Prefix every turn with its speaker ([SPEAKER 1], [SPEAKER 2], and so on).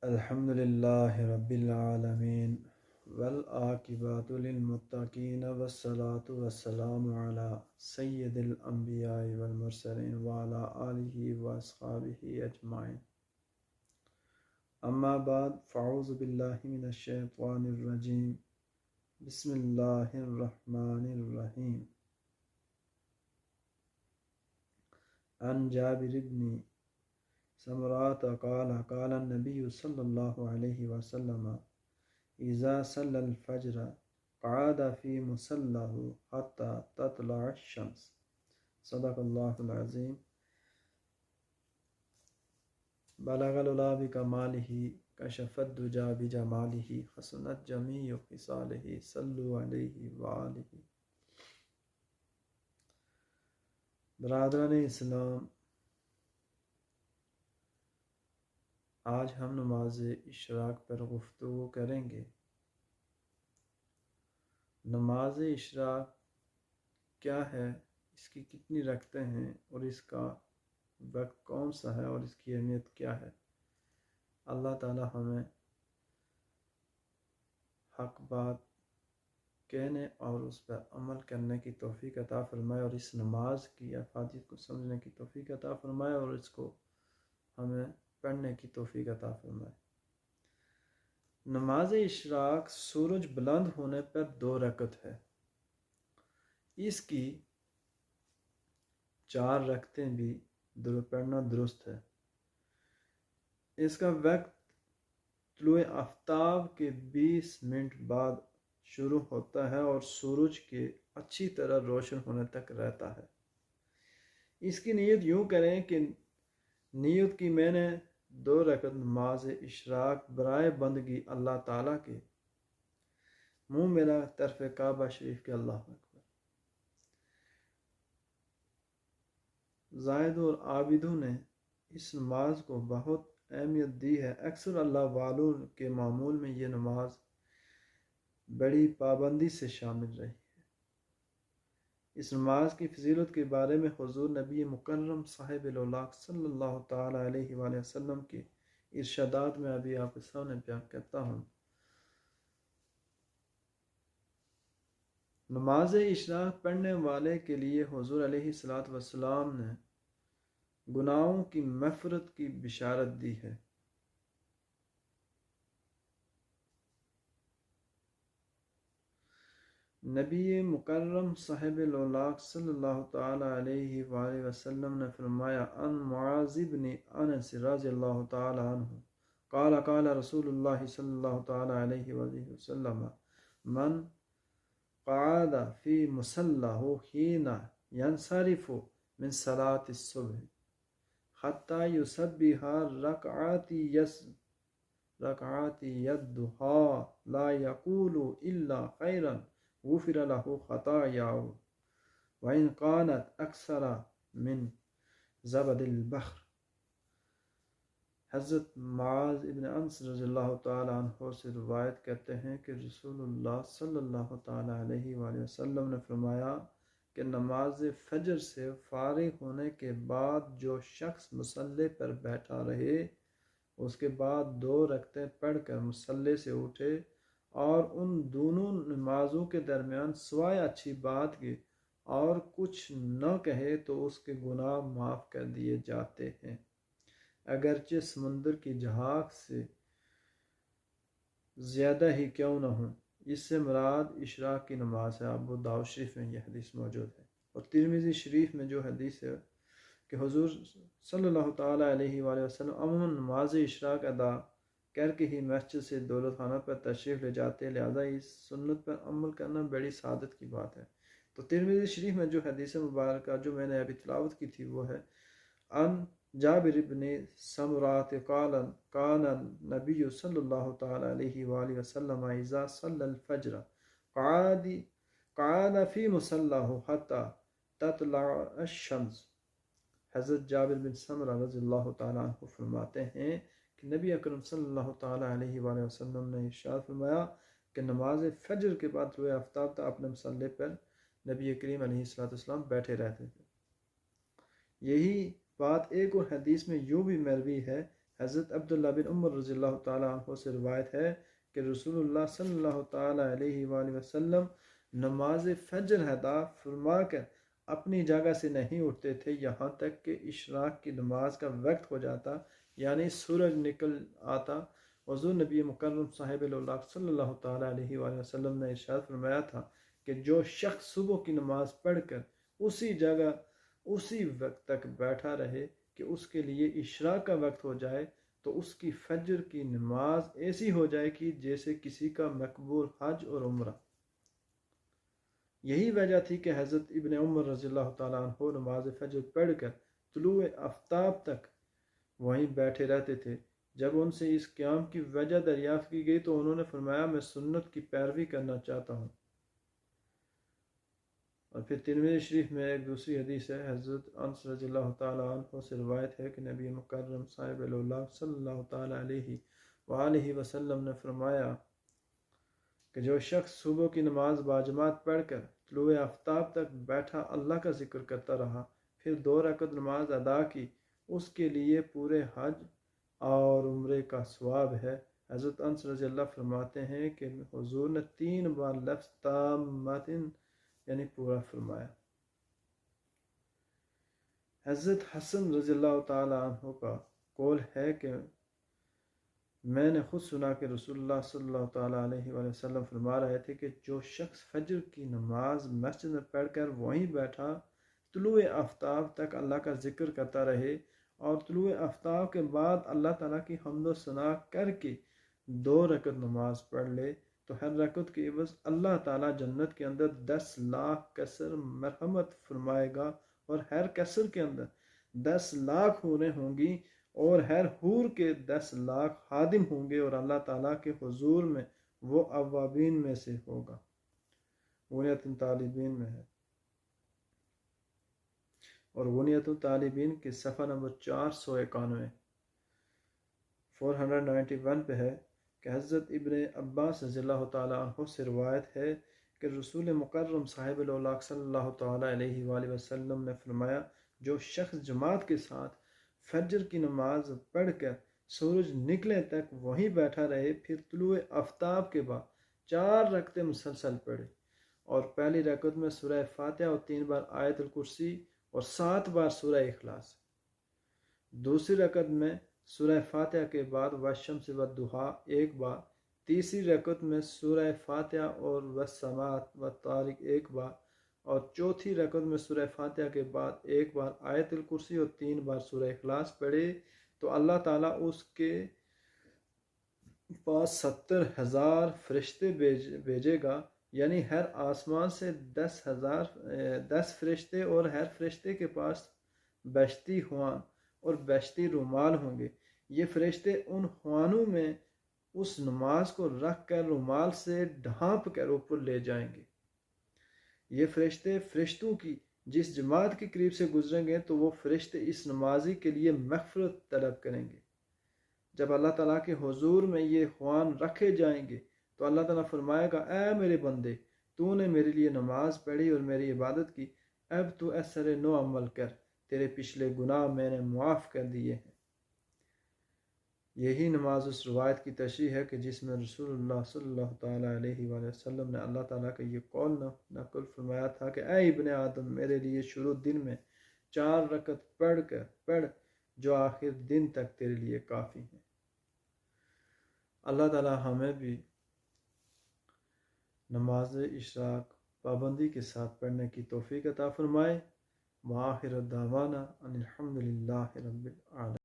[SPEAKER 1] الحمد للہ رب العالمین والعاقبۃ للمتقین والصلاة والسلام علی سید الانبیاء والمرسلین وعلی آلہ واصحابہ اجمعین، اما بعد فاعوذ باللہ من الشیطان الرجیم، بسم اللہ الرحمن الرحیم۔ عن جابر بن سمرات قال قال النبي صلى الله عليه وسلم إذا صلى الفجر قعد في مصلاه حتى تطلع الشمس، صدق الله العظيم۔ بلغ العلا بكماله كشف الدجى بجماله حسنت جميع خصاله صلوا عليه وآله۔ برادران اسلام، آج ہم نماز اشراق پر گفتگو کریں گے۔ نماز اشراق کیا ہے، اس کی کتنی رکعتیں ہیں اور اس کا وقت کون سا ہے اور اس کی اہمیت کیا ہے۔ اللہ تعالی ہمیں حق بات کہنے اور اس پر عمل کرنے کی توفیق عطا فرمائے، اور اس نماز کی افادیت کو سمجھنے کی توفیق عطا فرمائے، اور اس کو ہمیں پڑھنے کی توفیق عطا فرمائے۔ نماز اشراق سورج بلند ہونے پر 2 رکعت ہے۔ اس کی 4 رکعتیں بھی پڑھنا درست ہے۔ اس کا وقت طلوع آفتاب کے 20 منٹ بعد شروع ہوتا ہے اور سورج کے اچھی طرح روشن ہونے تک رہتا ہے۔ اس کی نیت یوں کریں کہ نیت کی میں نے 2 رکعت نماز اشراق برائے بندگی اللہ تعالیٰ کے، منہ میرا طرف کعبہ شریف کے، اللہ اکبر۔ زاہدوں اور عابدوں نے اس نماز کو بہت اہمیت دی ہے۔ اکثر اللہ والوں کے معمول میں یہ نماز بڑی پابندی سے شامل رہی ہے۔ اس نماز کی فضیلت کے بارے میں حضور نبی مکرم صاحب الاولاق صلی اللہ تعالی علیہ وآلہ وسلم کے ارشادات میں ابھی آپ کے سامنے بیان کرتا ہوں۔ نماز اشراق پڑھنے والے کے لیے حضور علیہ الصلوۃ والسلام نے گناہوں کی مغفرت کی بشارت دی ہے۔ نبی مکرم صاحب الاولاق صلی اللہ تعالی علیہ وآلہ وسلم نے فرمایا، ان معاذ بن انس رضی اللہ تعالی عنہ قال قال رسول اللہ صلی اللہ تعالی علیہ وآلہ وسلم، من قعد فی مصلاه حین ینصرف من صلاة الصبح حتی یصبح رکعات الضحی لا یقول الا خیرا غفر له خطاياه وإن كانت أكثر من زبد البحر۔ حضرت معاذ ابن انس رضی اللہ تعالی عنہ سے روایت کرتے ہیں کہ رسول اللہ صلی اللہ تعالی علیہ وآلہ وسلم نے فرمایا کہ نماز فجر سے فارغ ہونے کے بعد جو شخص مصلی پر بیٹھا رہے، اس کے بعد 2 رکعتیں پڑھ کر مصلی سے اٹھے اور ان دونوں نمازوں کے درمیان سوائے اچھی بات کے اور کچھ نہ کہے تو اس کے گناہ معاف کر دیے جاتے ہیں، اگرچہ سمندر کی جھاگ سے زیادہ ہی کیوں نہ ہوں۔ اس سے مراد اشراق کی نماز ہے۔ ابو داؤد شریف میں یہ حدیث موجود ہے، اور ترمذی شریف میں جو حدیث ہے کہ حضور صلی اللہ تعالیٰ علیہ وآلہ وسلم عموماً نماز اشراق ادا کر کے ہی مسجد سے دولت خانہ پر تشریف لے جاتے، لہذا اس سنت پر عمل کرنا بڑی سعادت کی بات ہے۔ تو ترمذی شریف میں جو حدیث مبارکہ جو میں نے ابھی تلاوت کی تھی وہ ہے، ان جابر بن سمرات قال کان نبی صلی اللہ تعالی علیہ وآلہ وسلم اذا صلی الفجر قعد فی مصلاه حتی تطلع الشمس۔ حضرت جابر بن سمرہ رضی اللہ تعالیٰ عنہ فرماتے ہیں کہ نبی اکرم صلی اللہ تعالیٰ علیہ وآلہ وسلم نے ارشاد فرمایا کہ نماز فجر کے بعد طلوع آفتاب تک اپنے مصلی پر نبی کریم علیہ السلام بیٹھے رہتے تھے۔ یہی بات ایک اور حدیث میں یوں بھی مروی ہے حضرت عبداللہ بن عمر رضی اللہ تعالیٰ عنہ سے روایت ہے کہ رسول اللہ صلی اللہ تعالیٰ علیہ وآلہ وسلم نماز فجر ادا فرما کر اپنی جگہ سے نہیں اٹھتے تھے یہاں تک کہ اشراق کی نماز کا وقت ہو جاتا، یعنی سورج نکل آتا۔ حضور نبی مکرم صاحب اللہ صلی اللہ تعالیٰ علیہ وآلہ وسلم نے ارشاد فرمایا تھا کہ جو شخص صبح کی نماز پڑھ کر اسی جگہ اسی وقت تک بیٹھا رہے کہ اس کے لیے اشراق کا وقت ہو جائے تو اس کی فجر کی نماز ایسی ہو جائے کہ جیسے کسی کا مقبول حج اور عمرہ۔ یہی وجہ تھی کہ حضرت ابن عمر رضی اللہ تعالیٰ عنہ نماز فجر پڑھ کر طلوع آفتاب تک وہیں بیٹھے رہتے تھے۔ جب ان سے اس قیام کی وجہ دریافت کی گئی تو انہوں نے فرمایا میں سنت کی پیروی کرنا چاہتا ہوں۔ اور پھر ترمذی شریف میں ایک دوسری حدیث ہے، حضرت انس رضی اللہ تعالیٰ عنہ سے روایت ہے کہ نبی مکرم صاحب اللہ صلی اللہ تعالیٰ علیہ وآلہ وسلم نے فرمایا کہ جو شخص صبح کی نماز باجماعت پڑھ کر طلوع آفتاب تک بیٹھا اللہ کا ذکر کرتا رہا، پھر 2 رکعت نماز ادا کی، اس کے لیے پورے حج اور عمرے کا ثواب ہے۔ حضرت انس رضی اللہ فرماتے ہیں کہ حضور نے 3 بار لفظ تامتن یعنی پورا فرمایا۔ حضرت حسن رضی اللہ تعالیٰ عنہ کا قول ہے کہ میں نے خود سنا کہ رسول اللہ صلی اللہ تعالیٰ علیہ وآلہ وسلم فرما رہے تھے کہ جو شخص فجر کی نماز مسجد میں پڑھ کر وہیں بیٹھا طلوع آفتاب تک اللہ کا ذکر کرتا رہے اور طلوع آفتاب کے بعد اللہ تعالیٰ کی حمد و ثنا کر کے 2 رکعت نماز پڑھ لے تو ہر رکعت کے عوض اللہ تعالیٰ جنت کے اندر 10 لاکھ کسر مرحمت فرمائے گا، اور ہر کسر کے اندر 10 لاکھ حوریں ہوں گی اور ہر حور کے 10 لاکھ خادم ہوں گے، اور اللہ تعالیٰ کے حضور میں وہ اوابین میں سے ہوگا۔ غنیۃ الطالبین میں ہے، اور غنیۃ الطالبین کے صفحہ نمبر 491 491 پہ ہے کہ حضرت ابن عباس رضی اللہ تعالیٰ عنہ سے روایت ہے کہ رسول مکرم صاحب اللہ صلی اللہ تعالیٰ علیہ وآلہ وسلم نے فرمایا جو شخص جماعت کے ساتھ فجر کی نماز پڑھ کر سورج نکلے تک وہیں بیٹھا رہے، پھر طلوع آفتاب کے بعد 4 رکعتیں مسلسل پڑھے، اور پہلی رکعت میں سورہ فاتحہ اور 3 بار آیت الکرسی اور 7 بار سورہ اخلاص، دوسری رکعت میں سورہ فاتحہ کے بعد والشمس والضحیٰ 1 بار، تیسری رکعت میں سورہ فاتحہ اور والسماء والطارق 1 بار، اور چوتھی رکعت میں سورہ فاتحہ کے بعد 1 بار آیت الکرسی اور 3 بار سورہ اخلاص پڑھے تو اللہ تعالیٰ اس کے پاس 70,000 فرشتے بھیجے گا، یعنی ہر آسمان سے 10 فرشتے، اور ہر فرشتے کے پاس بشتی خوان اور بشتی رومال ہوں گے۔ یہ فرشتے ان خوانوں میں اس نماز کو رکھ کر رومال سے ڈھانپ کر اوپر لے جائیں گے۔ یہ فرشتے فرشتوں کی جس جماعت کے قریب سے گزریں گے تو وہ فرشتے اس نمازی کے لیے مغفرت طلب کریں گے۔ جب اللہ تعالیٰ کے حضور میں یہ خوان رکھے جائیں گے تو اللہ تعالیٰ فرمائے گا اے میرے بندے، تو نے میرے لیے نماز پڑھی اور میری عبادت کی، اب تو اثر نو عمل کر، تیرے پچھلے گناہ میں نے معاف کر دیے ہیں۔ یہی نماز اس روایت کی تشریح ہے کہ جس میں رسول اللہ صلی اللہ تعالیٰ علیہ وآلہ وسلم نے اللہ تعالیٰ کا یہ قول نقل فرمایا تھا کہ اے ابن آدم، میرے لیے شروع دن میں 4 رکعت پڑھ جو آخر دن تک تیرے لیے کافی ہیں۔ اللہ تعالیٰ ہمیں بھی نماز اشراق پابندی کے ساتھ پڑھنے کی توفیق عطا فرمائے۔ وآخر دعوانا ان الحمد للہ رب العالمین۔